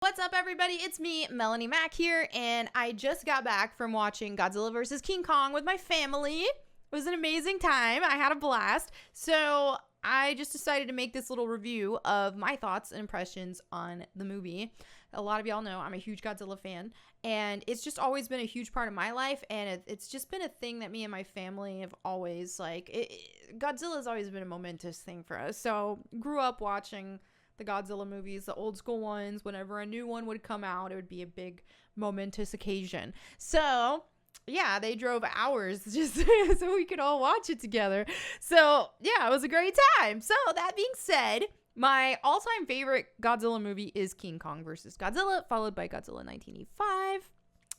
What's up, everybody? It's me, Melonie Mac here, and I just got back from watching Godzilla vs. King Kong with my family. It was an amazing time. I had a blast. So I just decided to make this little review of my thoughts and impressions on the movie. A lot of y'all know I'm a huge Godzilla fan, and it's just always been a huge part of my life, and it's just been a thing that me and my family have always, Godzilla's always been a momentous thing for us. So grew up watching the Godzilla movies, the old school ones. Whenever a new one would come out, it would be a big momentous occasion. So yeah, they drove hours just so we could all watch it together. So yeah, it was a great time. So that being said, my all-time favorite Godzilla movie is King Kong vs. Godzilla, followed by Godzilla 1985.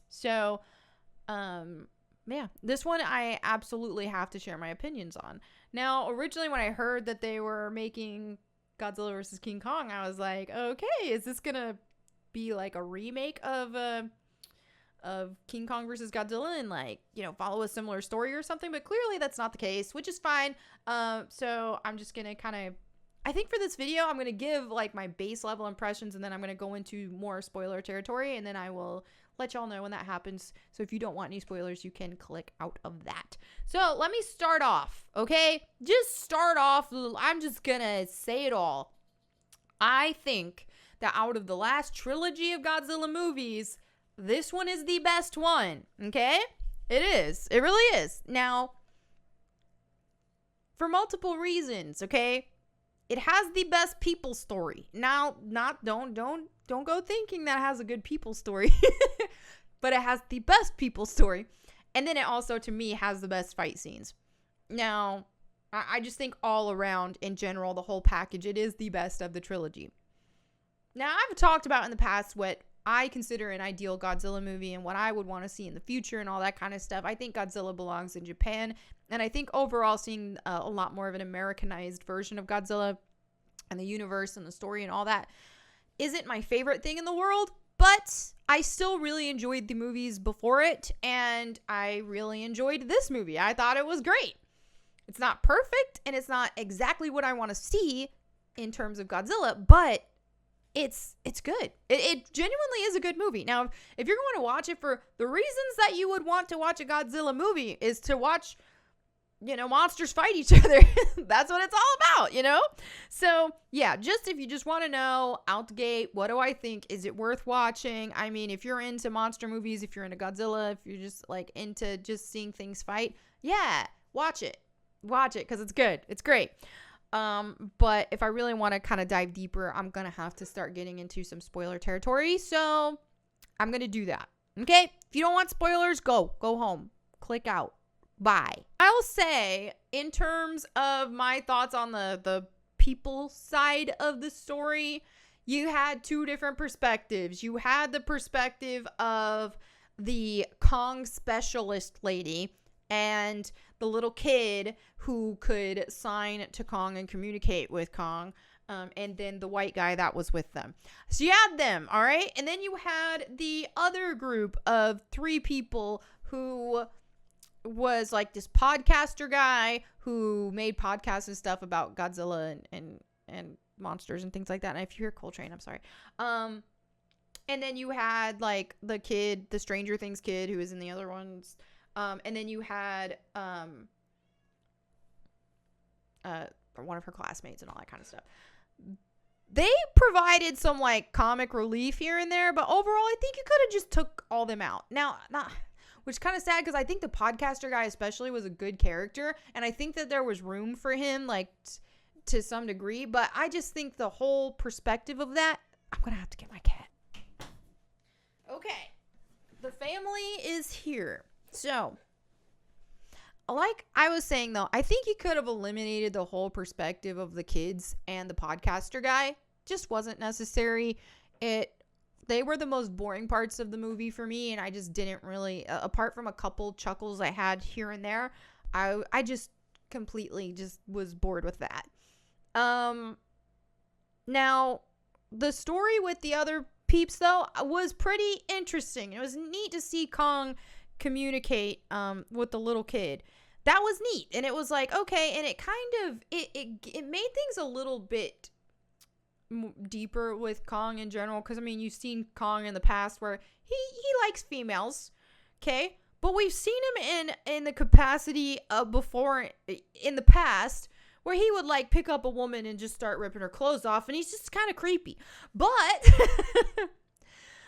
So yeah, this one I absolutely have to share my opinions on. Now, originally when I heard that they were making Godzilla vs. King Kong, I was like, okay, is this gonna be like a remake of King Kong vs. Godzilla and follow a similar story or something? But clearly that's not the case, which is fine. So I'm just gonna I think for this video I'm gonna give my base level impressions, and then I'm gonna go into more spoiler territory, and then I will let y'all know when that happens. So if you don't want any spoilers, you can click out of that. So let me start off, okay? Just start off. I'm just gonna say it all. I think that out of the last trilogy of Godzilla movies, this one is the best one, okay? It is. It really is. Now, for multiple reasons, okay? It has the best people story. Now, don't go thinking that it has a good people story. But it has the best people story. And then it also, to me, has the best fight scenes. Now, I just think all around, in general, the whole package, it is the best of the trilogy. Now, I've talked about in the past what I consider an ideal Godzilla movie and what I would want to see in the future and all that kind of stuff. I think Godzilla belongs in Japan. And I think overall seeing a lot more of an Americanized version of Godzilla and the universe and the story and all that isn't my favorite thing in the world. But I still really enjoyed the movies before it, and I really enjoyed this movie. I thought it was great. It's not perfect, and it's not exactly what I want to see in terms of Godzilla, but it's good. It genuinely is a good movie. Now, if you're going to watch it for the reasons that you would want to watch a Godzilla movie is to watch, monsters fight each other. That's what it's all about, So, yeah, if you just want to know out the gate, what do I think? Is it worth watching? I mean, if you're into monster movies, if you're into Godzilla, if you're just into just seeing things fight, yeah, watch it. Watch it because it's good. It's great. But if I really want to kind of dive deeper, I'm going to have to start getting into some spoiler territory. So I'm going to do that. Okay. If you don't want spoilers, go home, click out. Bye. I'll say, in terms of my thoughts on the people side of the story, you had two different perspectives. You had the perspective of the Kong specialist lady and the little kid who could sign to Kong and communicate with Kong, and then the white guy that was with them. So you had them, all right? And then you had the other group of three people who was this podcaster guy who made podcasts and stuff about Godzilla and monsters and things like that. And if you hear Coltrane, I'm sorry. And then you had the kid, the Stranger Things kid who was in the other ones. And then you had one of her classmates and all that kind of stuff. They provided some comic relief here and there, but overall I think you could have just took all them out. Now, which is kind of sad because I think the podcaster guy especially was a good character, and I think that there was room for him to some degree, but I just think the whole perspective of that, I'm gonna have to get my cat. Okay, the family is here. So, like I was saying though, I think you could have eliminated the whole perspective of the kids and the podcaster guy. Just wasn't necessary. They were the most boring parts of the movie for me, and I just didn't really, apart from a couple chuckles I had here and there, I just completely just was bored with that. Now, the story with the other peeps, though, was pretty interesting. It was neat to see Kong communicate with the little kid. That was neat, and it was okay, and it kind of, it made things a little bit deeper with Kong in general, because I mean, you've seen Kong in the past where he likes females, okay, but we've seen him in the capacity of before in the past where he would like pick up a woman and just start ripping her clothes off, and he's just kind of creepy. But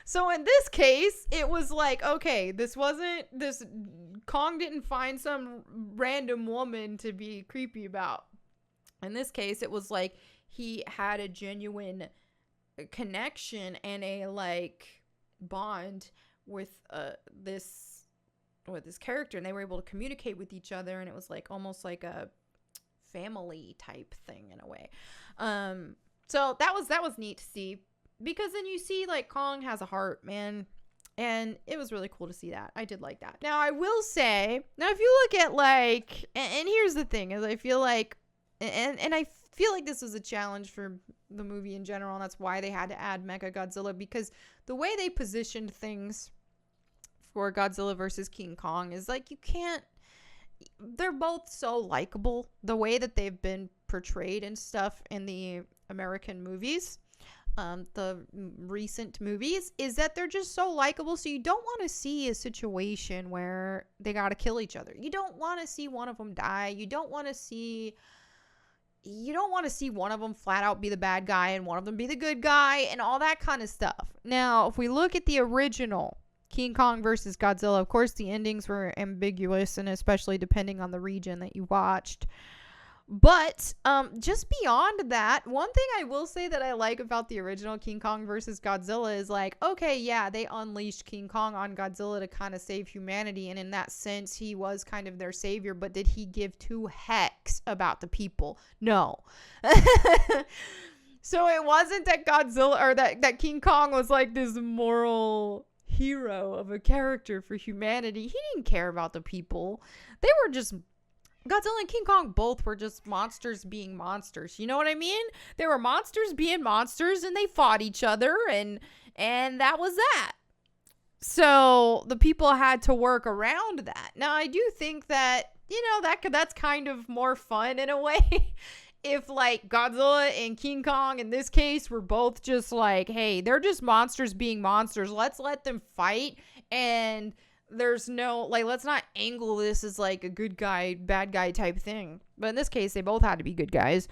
so in this case, it was like, okay, this Kong didn't find some random woman to be creepy about. In this case, it was like he had a genuine connection and a like bond with this character, and they were able to communicate with each other, and it was like almost like a family type thing in a way. So that was neat to see, because then you see like Kong has a heart, man, and it was really cool to see that. I did like that. Now I will say, now if you look at like, and here's the thing, is I feel like, and I feel like this was a challenge for the movie in general, and that's why they had to add Mechagodzilla, because the way they positioned things for Godzilla versus King Kong is like, you can't, they're both so likable. The way that they've been portrayed and stuff in the American movies, the recent movies, is that they're just so likable. So you don't want to see a situation where they got to kill each other. You don't want to see one of them die. You don't want to see one of them flat out be the bad guy and one of them be the good guy and all that kind of stuff. Now, if we look at the original King Kong versus Godzilla, of course, the endings were ambiguous, and especially depending on the region that you watched. But just beyond that, one thing I will say that I like about the original King Kong versus Godzilla is like, okay, yeah, they unleashed King Kong on Godzilla to kind of save humanity, and in that sense, he was kind of their savior, but did he give two hecks about the people? No. So it wasn't that Godzilla, or that King Kong was like this moral hero of a character for humanity. He didn't care about the people. They were just, Godzilla and King Kong both were just monsters being monsters. You know what I mean? They were monsters being monsters, and they fought each other, and that was that. So the people had to work around that. Now, I do think that, that's kind of more fun in a way. If like Godzilla and King Kong in this case were both just like, hey, they're just monsters being monsters. Let's let them fight, and there's no, like, let's not angle this as like a good guy, bad guy type thing. But in this case, they both had to be good guys.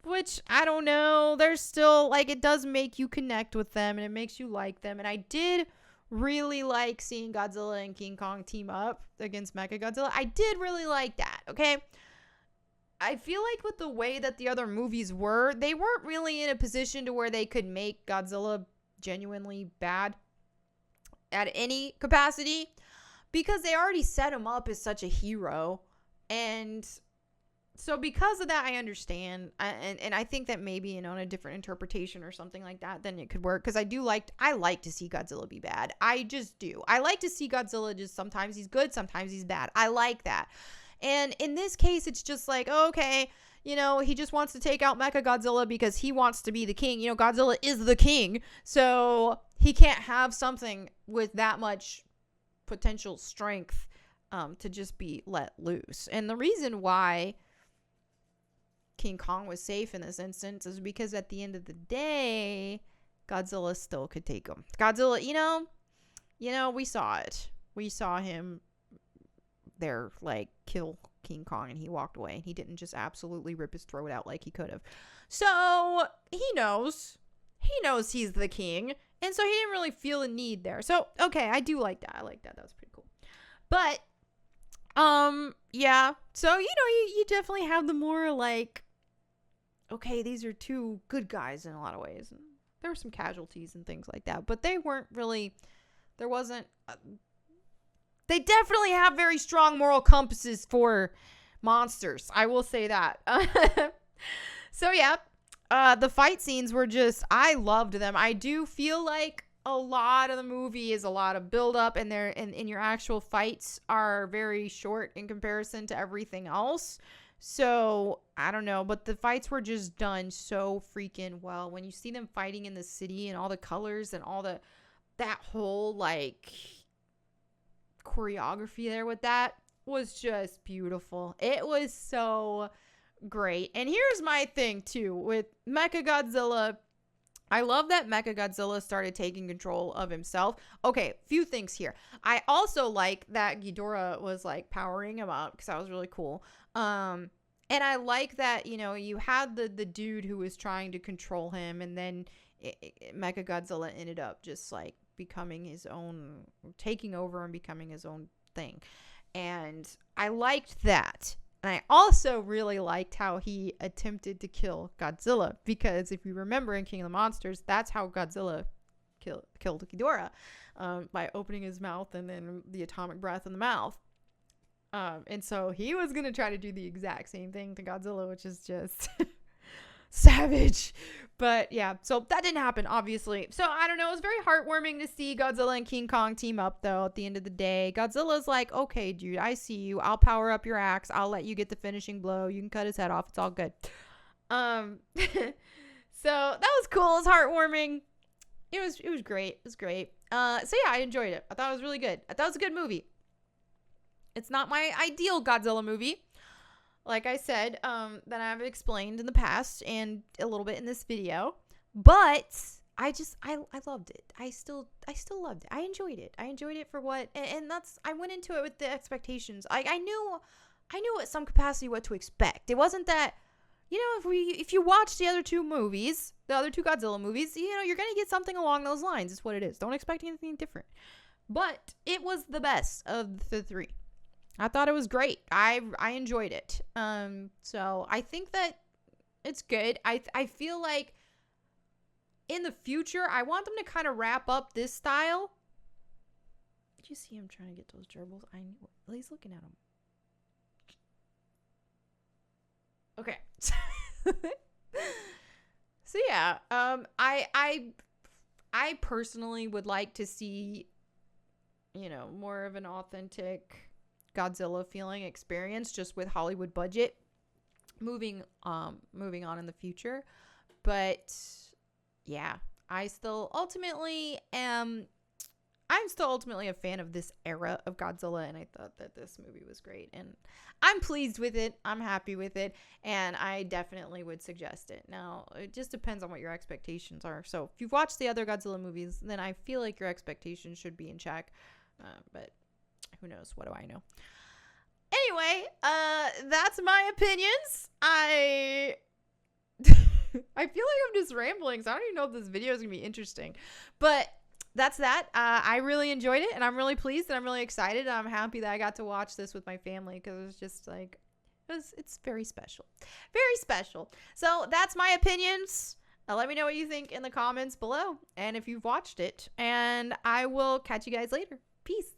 Which I don't know. There's still like, it does make you connect with them, and it makes you like them. And I did really like seeing Godzilla and King Kong team up against Mechagodzilla. I did really like that. Okay. I feel like with the way that the other movies were, they weren't really in a position to where they could make Godzilla genuinely bad at any capacity, because they already set him up as such a hero. And so because of that, I understand. And I think that maybe, in a different interpretation or something like that, then it could work. Because I like to see Godzilla be bad. I just do. I like to see Godzilla just, sometimes he's good, sometimes he's bad. I like that. And in this case, it's just like, okay, he just wants to take out Mechagodzilla because he wants to be the king. Godzilla is the king. So he can't have something with that much potential strength to just be let loose. And the reason why King Kong was safe in this instance is because at the end of the day, Godzilla still could take him. Godzilla, we saw it. We saw him there like kill King Kong, and he walked away, and he didn't just absolutely rip his throat out like he could have. So he knows he's the king, and so he didn't really feel a need there. So okay, I do like that. That was pretty cool. But yeah, so you definitely have the more like, okay, these are two good guys in a lot of ways, and there were some casualties and things like that, but they weren't really, there wasn't they definitely have very strong moral compasses for monsters. I will say that. So yeah, the fight scenes were just, I loved them. I do feel like a lot of the movie is a lot of build up, and your actual fights are very short in comparison to everything else. So I don't know, but the fights were just done so freaking well. When you see them fighting in the city and all the colors and all that whole like choreography there with that was just beautiful. It was so great. And here's my thing too with Mechagodzilla. I love that Mechagodzilla started taking control of himself. Okay, few things here. I also like that Ghidorah was like powering him up because that was really cool. And I like that, you know, you had the dude who was trying to control him, and then Mechagodzilla ended up just like becoming his own, taking over and becoming his own thing. And I liked that. And I also really liked how he attempted to kill Godzilla, because if you remember in King of the Monsters, that's how Godzilla killed Ghidorah, by opening his mouth and then the atomic breath in the mouth. And so he was going to try to do the exact same thing to Godzilla, which is just savage. But yeah, so that didn't happen, obviously. So I don't know. It was very heartwarming to see Godzilla and King Kong team up, though, at the end of the day. Godzilla's like, okay, dude, I see you. I'll power up your axe. I'll let you get the finishing blow. You can cut his head off. It's all good. So that was cool. It was heartwarming. It was great. It was great. So yeah, I enjoyed it. I thought it was really good. I thought it was a good movie. It's not my ideal Godzilla movie, like I said, that I've explained in the past and a little bit in this video, but I loved it. I still loved it. I enjoyed it for what, and that's, I went into it with the expectations. I knew at some capacity what to expect. It wasn't that, you know, if you watch the other two Godzilla movies, you know, you're going to get something along those lines. It's what it is. Don't expect anything different. But it was the best of the three. I thought it was great. I enjoyed it. So I think that it's good. I feel like in the future, I want them to kind of wrap up this style. Did you see him trying to get those gerbils? I knew it. He's looking at them. Okay. So yeah, I personally would like to see, you know, more of an authentic Godzilla feeling experience just with Hollywood budget moving on in the future. But yeah, I'm still ultimately a fan of this era of Godzilla, and I thought that this movie was great, and I'm pleased with it. I'm happy with it, and I definitely would suggest it. Now, it just depends on what your expectations are. So if you've watched the other Godzilla movies, then I feel like your expectations should be in check. But who knows? What do I know? Anyway, that's my opinions. I feel like I'm just rambling, so I don't even know if this video is going to be interesting. But that's that. I really enjoyed it, and I'm really pleased, and I'm really excited. I'm happy that I got to watch this with my family, because it was just like, it's very special. Very special. So that's my opinions. Let me know what you think in the comments below, and if you've watched it, and I will catch you guys later. Peace.